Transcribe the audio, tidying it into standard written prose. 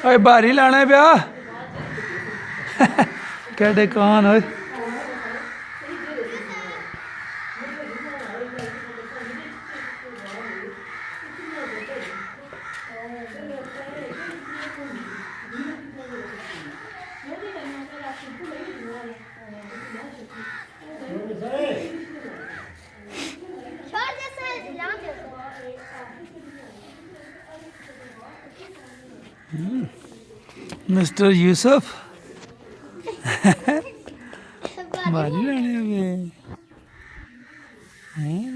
ਓਏ ਬਾਰੀ ਲਾਣਾ ਪਿਆ ਕਿਹੜੇ ਕੌਣ ਓਏ मिस्टर यूसुफ बारी लाने वे हैं